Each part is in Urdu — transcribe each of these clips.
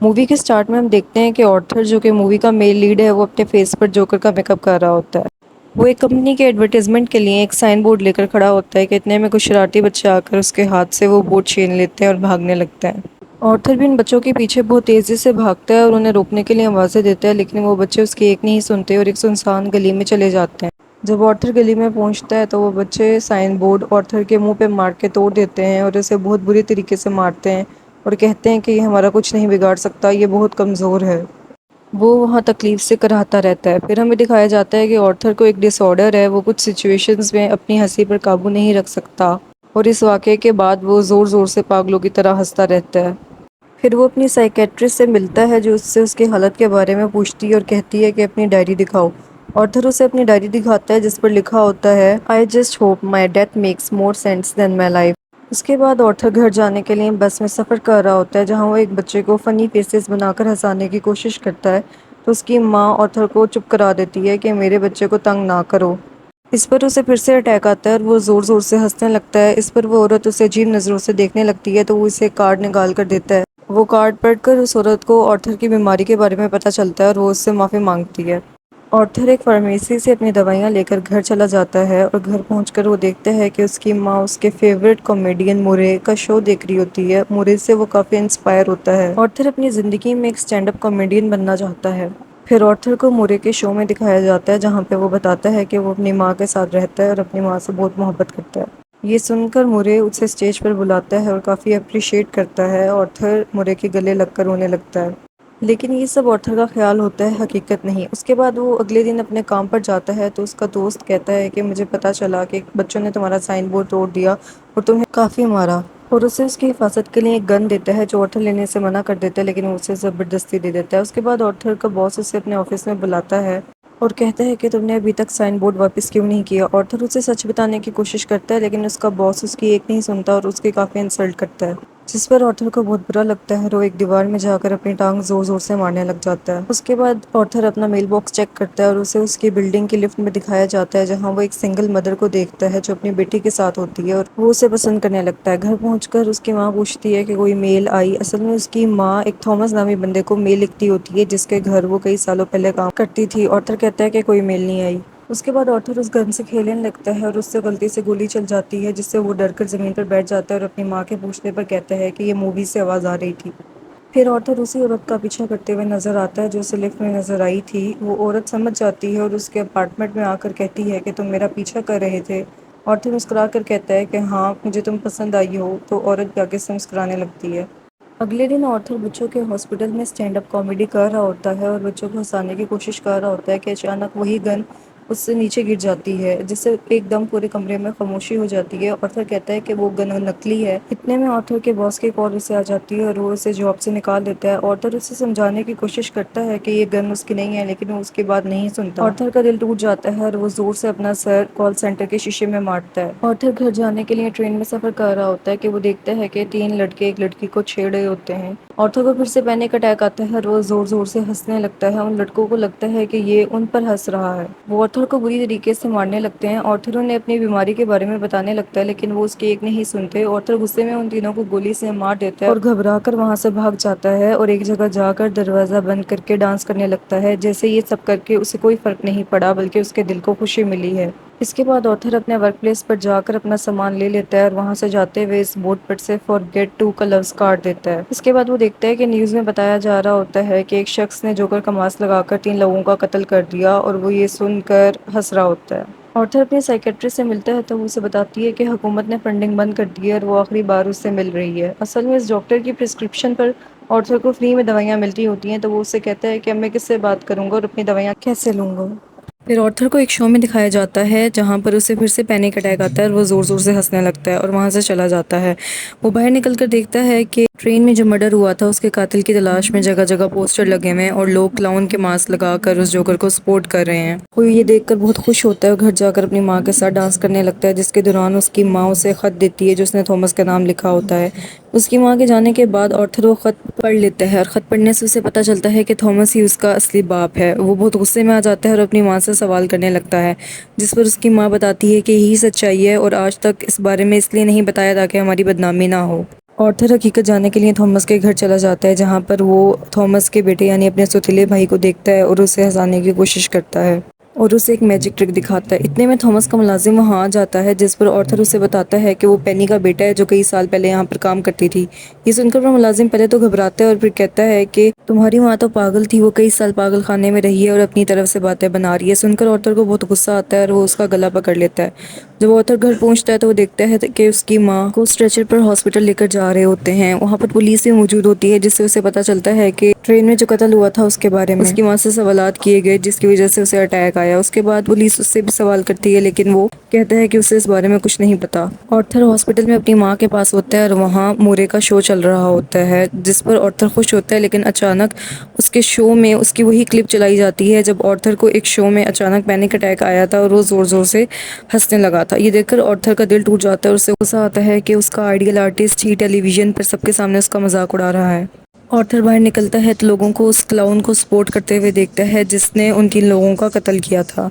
مووی کے سٹارٹ میں ہم دیکھتے ہیں کہ آرتھر جو کہ مووی کا میل لیڈ ہے وہ اپنے فیس پر جوکر کا میک اپ کر رہا ہوتا ہے۔ وہ ایک کمپنی کے ایڈورٹائزمنٹ کے لیے ایک سائن بورڈ لے کر کھڑا ہوتا ہے کہ اتنے میں کچھ شرارتی بچے آ کر اس کے ہاتھ سے وہ بورڈ چھین لیتے ہیں اور بھاگنے لگتے ہیں۔ آرتھر بھی ان بچوں کے پیچھے بہت تیزی سے بھاگتا ہے اور انہیں روکنے کے لیے آوازیں دیتا ہے، لیکن وہ بچے اس کی ایک نہیں سنتے اور ایک سنسان گلی میں چلے جاتے ہیں۔ جب آرتھر گلی میں پہنچتا ہے تو وہ بچے سائن بورڈ آرتھر کے منہ پہ مار کے توڑ دیتے ہیں اور اسے بہت بری طریقے سے مارتے ہیں اور کہتے ہیں کہ یہ ہمارا کچھ نہیں بگاڑ سکتا، یہ بہت کمزور ہے۔ وہ وہاں تکلیف سے کراہتا رہتا ہے۔ پھر ہمیں دکھایا جاتا ہے کہ آرتھر کو ایک ڈس آرڈر ہے، وہ کچھ سچویشنز میں اپنی ہنسی پر قابو نہیں رکھ سکتا اور اس واقعے کے بعد وہ زور زور سے پاگلوں کی طرح ہنستا رہتا ہے۔ پھر وہ اپنی سائیکیٹرسٹ سے ملتا ہے جو اس سے اس کی حالت کے بارے میں پوچھتی ہے اور کہتی ہے کہ اپنی ڈائری دکھاؤ۔ آرتھر اسے اپنی ڈائری دکھاتا ہے جس پر لکھا ہوتا ہے "I just hope my death makes more sense than my life"۔ اس کے بعد آرتھر گھر جانے کے لیے بس میں سفر کر رہا ہوتا ہے جہاں وہ ایک بچے کو فنی فیسز بنا کر ہنسانے کی کوشش کرتا ہے تو اس کی ماں آرتھر کو چپ کرا دیتی ہے کہ میرے بچے کو تنگ نہ کرو۔ اس پر اسے پھر سے اٹیک آتا ہے اور وہ زور زور سے ہنسنے لگتا ہے۔ اس پر وہ عورت اسے عجیب نظروں سے دیکھنے لگتی ہے تو وہ اسے کارڈ نکال کر دیتا ہے۔ وہ کارڈ پڑھ کر اس عورت کو آرتھر کی بیماری کے بارے میں پتہ چلتا ہے اور وہ اس سے معافی مانگتی ہے۔ آرتھر ایک فارمیسی سے اپنی دوائیاں لے کر گھر چلا جاتا ہے اور گھر پہنچ کر وہ دیکھتا ہے کہ اس کی ماں اس کے فیورٹ کامیڈین مورے کا شو دیکھ رہی ہوتی ہے۔ مورے سے وہ کافی انسپائر ہوتا ہے۔ آرتھر اپنی زندگی میں ایک اسٹینڈ اپ کامیڈین بننا چاہتا ہے۔ پھر آرتھر کو مورے کے شو میں دکھایا جاتا ہے جہاں پہ وہ بتاتا ہے کہ وہ اپنی ماں کے ساتھ رہتا ہے اور اپنی ماں سے بہت محبت کرتا ہے۔ یہ سن کر مورے اسے اسٹیج پر بلاتا ہے اور کافی اپریشیٹ کرتا ہے۔ آرتھر مورے کے گلے لگ کر رونے لگتا ہے، لیکن یہ سب آرتھر کا خیال ہوتا ہے، حقیقت نہیں۔ اس کے بعد وہ اگلے دن اپنے کام پر جاتا ہے تو اس کا دوست کہتا ہے کہ مجھے پتہ چلا کہ بچوں نے تمہارا سائن بورڈ توڑ دیا اور تمہیں کافی مارا، اور اسے اس کی حفاظت کے لیے ایک گن دیتا ہے جو آرتھر لینے سے منع کر دیتا ہے لیکن وہ اسے زبردستی دے دیتا ہے۔ اس کے بعد آرتھر کا باس اسے اپنے آفس میں بلاتا ہے اور کہتا ہے کہ تم نے ابھی تک سائن بورڈ واپس کیوں نہیں کیا۔ آرتھر اسے سچ بتانے کی کوشش کرتا ہے لیکن اس کا باس اس کی ایک نہیں سنتا اور اس کی کافی انسلٹ کرتا ہے، جس پر آرتھر کو بہت برا لگتا ہے اور وہ ایک دیوار میں جا کر اپنی ٹانگ زور زور سے مارنے لگ جاتا ہے۔ اس کے بعد آرتھر اپنا میل باکس چیک کرتا ہے اور اسے اس کی بلڈنگ کی لفٹ میں دکھایا جاتا ہے جہاں وہ ایک سنگل مدر کو دیکھتا ہے جو اپنی بیٹی کے ساتھ ہوتی ہے اور وہ اسے پسند کرنے لگتا ہے۔ گھر پہنچ کر اس کی ماں پوچھتی ہے کہ کوئی میل آئی۔ اصل میں اس کی ماں ایک تھامس نامی بندے کو میل لکھتی ہوتی ہے جس کے گھر وہ کئی سالوں پہلے کام کرتی تھی۔ آرتھر کہتا ہے کہ کوئی میل نہیں آئی۔ اس کے بعد آرتھر اس گن سے کھیلنے لگتا ہے اور اس سے غلطی سے گولی چل جاتی ہے جس سے وہ ڈر کر زمین پر بیٹھ جاتا ہے اور اپنی ماں کے پوچھنے پر کہتا ہے کہ یہ مووی سے آواز آ رہی تھی۔ پھر آرتھر اسی عورت کا پیچھا کرتے ہوئے نظر آتا ہے جو اسے لفٹ میں نظر آئی تھی۔ وہ عورت سمجھ جاتی ہے اور اس کے اپارٹمنٹ میں آ کر کہتی ہے کہ تم میرا پیچھا کر رہے تھے۔ آرتھر مسکرا کر کہتا ہے کہ ہاں، مجھے تم پسند آئی ہو، تو عورت بھی آگے سے مسکرانے لگتی ہے۔ اگلے دن آرتھر بچوں کے ہاسپٹل میں اسٹینڈ اپ کامیڈی کر رہا ہوتا ہے اور بچوں کو ہنسانے کی کوشش کر رہا ہوتا ہے کہ اچانک وہی گن اس سے نیچے گر جاتی ہے جس سے ایک دم پورے کمرے میں خاموشی ہو جاتی ہے۔ آرتھر کہتا ہے کہ وہ گن نکلی ہے۔ اتنے میں آرتھر کے باس کی کال اسے آ جاتی ہے اور وہ اسے جاب سے نکال دیتا ہے۔ آرتھر اسے سمجھانے کی کوشش کرتا ہے کہ یہ گن اس کی نہیں ہے لیکن وہ اس کی بات نہیں سنتا۔ آرتھر کا دل ٹوٹ جاتا ہے اور وہ زور سے اپنا سر کال سینٹر کے شیشے میں مارتا ہے۔ آرتھر گھر جانے کے لیے ٹرین میں سفر کر رہا ہوتا ہے کہ وہ دیکھتا ہے کہ تین لڑکے ایک لڑکی کو چھیڑ رہے ہوتے ہیں۔ آرتھر کو پھر سے پینک اٹیک آتا ہے اور وہ زور زور سے ہنسنے لگتا ہے۔ ان لڑکوں کو لگتا ہے کہ یہ ان پر ہنس رہا ہے۔ وہ آرتھر کو بری طریقے سے مارنے لگتے ہیں۔ آرتھر انہیں اپنی بیماری کے بارے میں بتانے لگتا ہے لیکن وہ اس کی ایک نہیں سنتے۔ آرتھر غصے میں ان تینوں کو گولی سے مار دیتا ہے اور گھبرا کر وہاں سے بھاگ جاتا ہے اور ایک جگہ جا کر دروازہ بند کر کے ڈانس کرنے لگتا ہے جیسے یہ سب کر کے اسے کوئی فرق نہیں پڑا بلکہ اس کے دل کو خوشی ملی ہے۔ اس کے بعد آرتھر اپنے ورک پلیس پر جا کر اپنا سامان لے لیتا ہے اور وہاں سے جاتے ہوئے اس بورڈ پر سے "فارگیٹ ٹو" کا لفظ کاٹ دیتا ہے۔ اس کے بعد وہ دیکھتا ہے کہ نیوز میں بتایا جا رہا ہوتا ہے کہ ایک شخص نے جوکر کا ماسک لگا کر 3 لوگوں کا قتل کر دیا اور وہ یہ سن کر ہنس رہا ہوتا ہے۔ آرتھر اپنے سائیکیٹرسٹ سے ملتا ہے تو وہ اسے بتاتی ہے کہ حکومت نے فنڈنگ بند کر دی ہے اور وہ آخری بار اس سے مل رہی ہے۔ اصل میں اس ڈاکٹر کی پرسکرپشن پر آرتھر کو فری میں دوائیاں ملتی ہوتی ہیں تو وہ اس سے کہتا ہے کہ اب میں کس سے بات کروں گا اور اپنی دوائیاں کیسے لوں گا۔ پھر آرتھر کو ایک شو میں دکھایا جاتا ہے جہاں پر اسے پھر سے پینک اٹیک آتا ہے اور وہ زور زور سے ہنسنے لگتا ہے اور وہاں سے چلا جاتا ہے۔ وہ باہر نکل کر دیکھتا ہے کہ ٹرین میں جو مرڈر ہوا تھا اس کے قاتل کی تلاش میں جگہ جگہ پوسٹر لگے ہوئے ہیں اور لوگ کلاؤن کے ماسک لگا کر اس جوکر کو سپورٹ کر رہے ہیں۔ وہ یہ دیکھ کر بہت خوش ہوتا ہے اور گھر جا کر اپنی ماں کے ساتھ ڈانس کرنے لگتا ہے جس کے دوران اس کی ماں اسے خط دیتی ہے جس نے تھامس کا نام لکھا ہوتا ہے۔ اس کی ماں کے جانے کے بعد آرتھر وہ خط پڑھ لیتا ہے اور خط پڑھنے سے اسے پتہ چلتا ہے کہ تھامس ہی اس کا اصلی باپ ہے۔ وہ بہت غصے میں آ جاتا ہے اور اپنی ماں سے سوال کرنے لگتا ہے جس پر اس کی ماں بتاتی ہے کہ یہی سچائی ہے اور آج تک اس بارے میں اس لیے نہیں بتایا تاکہ ہماری بدنامی نہ ہو۔ آرتھر حقیقت جاننے کے لیے تھامس کے گھر چلا جاتا ہے، جہاں پر وہ تھامس کے بیٹے یعنی اپنے سوتیلے بھائی کو دیکھتا ہے اور اسے ہنسانے کی کوشش کرتا ہے اور اسے ایک میجک ٹرک دکھاتا ہے۔ اتنے میں تھامس کا ملازم وہاں آ جاتا ہے، جس پر آرتھر اسے بتاتا ہے کہ وہ پینی کا بیٹا ہے جو کئی سال پہلے یہاں پر کام کرتی تھی۔ یہ سن کر وہ ملازم پہلے تو گھبراتا ہے اور پھر کہتا ہے کہ تمہاری ماں تو پاگل تھی، وہ کئی سال پاگل خانے میں رہی ہے اور اپنی طرف سے باتیں بنا رہی ہے۔ سن کر آرتھر کو بہت غصہ آتا ہے اور وہ اس کا گلا پکڑ لیتا ہے۔ جب آرتھر گھر پہنچتا ہے تو وہ دیکھتا ہے کہ اس کی ماں کو اسٹریچر پر ہاسپٹل لے کر جا رہے ہوتے ہیں۔ وہاں پر پولیس بھی موجود ہوتی ہے، جس سے اسے پتہ چلتا ہے کہ ٹرین میں جو قتل ہوا تھا اس کے بارے میں اس کی ماں سے سوالات کیے گئے، جس کی وجہ سے اسے اٹیک آیا۔ اس کے بعد پولیس اس سے بھی سوال کرتی ہے، لیکن وہ کہتا ہے کہ اسے اس بارے میں کچھ نہیں پتا۔ آرتھر ہاسپٹل میں اپنی ماں کے پاس ہوتا ہے اور وہاں مورے کا شو چل رہا ہوتا ہے، جس پر آرتھر خوش ہوتا ہے، لیکن اچانک اس کے شو میں اس کی وہی کلپ چلائی جاتی ہے جب آرتھر کو ایک شو میں اچانک پینک اٹیک آیا تھا اور وہ زور زور سے ہنسنے لگا تھا۔ یہ دیکھ کر آرتھر کا دل ٹوٹ جاتا ہے اور اسے غصہ آتا ہے کہ اس کا آئیڈیل آرٹسٹ ہی ٹیلی ویژن پر سب کے سامنے اس کا مذاق اڑا رہا ہے۔ آرتھر باہر نکلتا ہے تو لوگوں کو اس کلاؤن کو سپورٹ کرتے ہوئے دیکھتا ہے جس نے ان 3 لوگوں کا قتل کیا تھا۔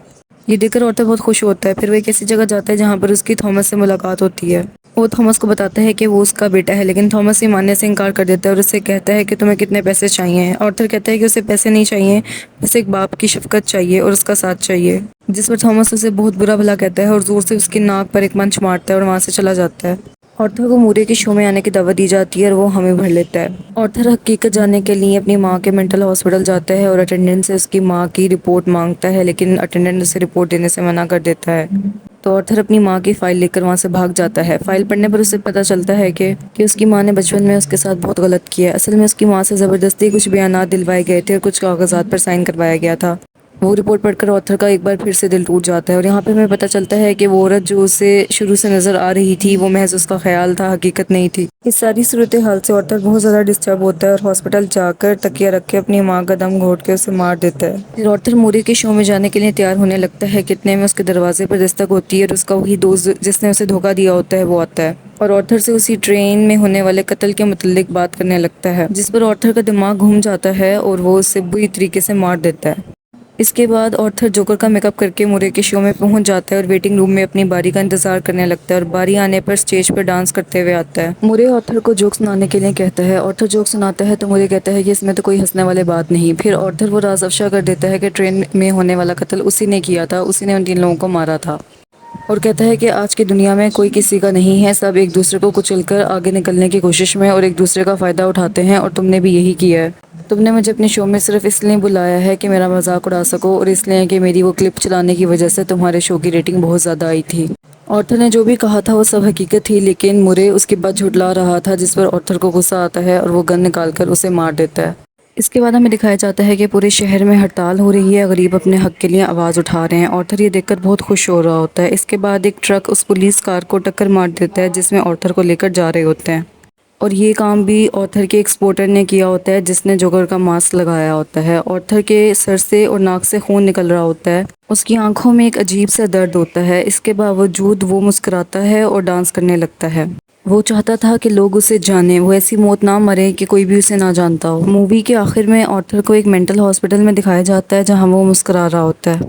یہ دیکھ کر آرتھر بہت خوش ہوتا ہے۔ پھر وہ ایک ایسی جگہ جاتا ہے جہاں پر اس کی تھامس سے ملاقات ہوتی ہے۔ وہ تھامس کو بتاتا ہے کہ وہ اس کا بیٹا ہے، لیکن تھامس یہ ماننے سے انکار کر دیتا ہے اور اسے کہتا ہے کہ تمہیں کتنے پیسے چاہیے۔ آرتھر کہتا ہے کہ اسے پیسے نہیں چاہیے، بس ایک باپ کی شفقت چاہیے اور اس کا ساتھ چاہیے، جس پر تھامس اسے بہت برا بھلا کہتا ہے اور زور سے اس کی ناک پر ایک منچ مارتا ہے اور وہاں سے چلا جاتا ہے۔ آرتھر کو مورے کے شو میں آنے کی دعوت دی جاتی ہے اور وہ ہمیں بھر لیتا ہے۔ آرتھر حقیقت جاننے کے لیے اپنی ماں کے مینٹل ہاسپٹل جاتا ہے اور اٹینڈنٹ سے اس کی ماں کی رپورٹ مانگتا ہے، لیکن اٹینڈنٹ اسے رپورٹ دینے سے منع کر دیتا ہے۔ تو آرتھر اپنی ماں کی فائل لے کر وہاں سے بھاگ جاتا ہے۔ فائل پڑھنے پر اسے پتہ چلتا ہے کہ اس کی ماں نے بچپن میں اس کے ساتھ بہت غلط کیا ہے۔ اصل میں اس کی ماں سے زبردستی کچھ بیانات دلوائے گئے تھے اور کچھ کاغذات پر سائن کروایا گیا تھا۔ وہ رپورٹ پڑھ کر آرتھر کا ایک بار پھر سے دل ٹوٹ جاتا ہے اور یہاں پہ ہمیں پتہ چلتا ہے کہ وہ عورت جو اسے شروع سے نظر آ رہی تھی وہ محض اس کا خیال تھا، حقیقت نہیں تھی۔ اس ساری صورتحال سے آرتھر بہت زیادہ ڈسٹرب ہوتا ہے اور ہاسپٹل جا کر تکیہ رکھ کے اپنی ماں کا دم گھونٹ کے اسے مار دیتا ہے۔ پھر آرتھر مورے کے شو میں جانے کے لیے تیار ہونے لگتا ہے، کتنے میں اس کے دروازے پر دستک ہوتی ہے اور اس کا وہی دوست جس نے اسے دھوکہ دیا ہوتا ہے وہ آتا ہے اور آرتھر سے اسی ٹرین میں ہونے والے قتل کے متعلق بات کرنے لگتا ہے، جس پر آرتھر کا دماغ گھوم جاتا ہے اور وہ اسے بری طریقے سے مار دیتا ہے۔ اس کے بعد آرتھر جوکر کا میک اپ کر کے مورے کے شو میں پہنچ جاتا ہے اور ویٹنگ روم میں اپنی باری کا انتظار کرنے لگتا ہے اور باری آنے پر اسٹیج پر ڈانس کرتے ہوئے آتا ہے۔ مورے آرتھر کو جوک سنانے کے لیے کہتا ہے۔ آرتھر جوک سناتا ہے تو مورے کہتا ہے کہ اس میں تو کوئی ہنسنے والی بات نہیں۔ پھر آرتھر وہ راز افشا کر دیتا ہے کہ ٹرین میں ہونے والا قتل اسی نے کیا تھا، اسی نے ان 3 لوگوں کو مارا تھا، اور کہتا ہے کہ آج کی دنیا میں کوئی کسی کا نہیں ہے، سب ایک دوسرے کو کچل کر آگے نکلنے کی کوشش میں اور ایک دوسرے کا فائدہ اٹھاتے ہیں، اور تم نے بھی یہی کیا ہے۔ تم نے مجھے اپنے شو میں صرف اس لیے بلایا ہے کہ میرا مذاق اڑا سکو اور اس لیے کہ میری وہ کلپ چلانے کی وجہ سے تمہارے شو کی ریٹنگ بہت زیادہ آئی تھی۔ آرتھر نے جو بھی کہا تھا وہ سب حقیقت تھی، لیکن مورے اس کی بات جھٹلا رہا تھا، جس پر آرتھر کو غصہ آتا ہے اور وہ گن نکال کر اسے مار دیتا ہے۔ اس کے بعد ہمیں دکھایا جاتا ہے کہ پورے شہر میں ہڑتال ہو رہی ہے، غریب اپنے حق کے لیے آواز اٹھا رہے ہیں۔ آرتھر یہ دیکھ کر بہت خوش ہو رہا ہوتا ہے۔ اس کے بعد ایک ٹرک اس پولیس کار کو ٹکر مار دیتا ہے جس میں آرتھر کو لے کر جا رہے ہوتے ہیں، اور یہ کام بھی آرتھر کے ایکسپورٹر نے کیا ہوتا ہے جس نے جوکر کا ماسک لگایا ہوتا ہے۔ آرتھر کے سر سے اور ناک سے خون نکل رہا ہوتا ہے، اس کی آنکھوں میں ایک عجیب سا درد ہوتا ہے، اس کے باوجود وہ مسکراتا ہے اور ڈانس کرنے لگتا ہے۔ وہ چاہتا تھا کہ لوگ اسے جانیں، وہ ایسی موت نہ مرے کہ کوئی بھی اسے نہ جانتا ہو۔ مووی کے آخر میں آرتھر کو ایک مینٹل ہاسپٹل میں دکھایا جاتا ہے جہاں وہ مسکرا رہا ہوتا ہے۔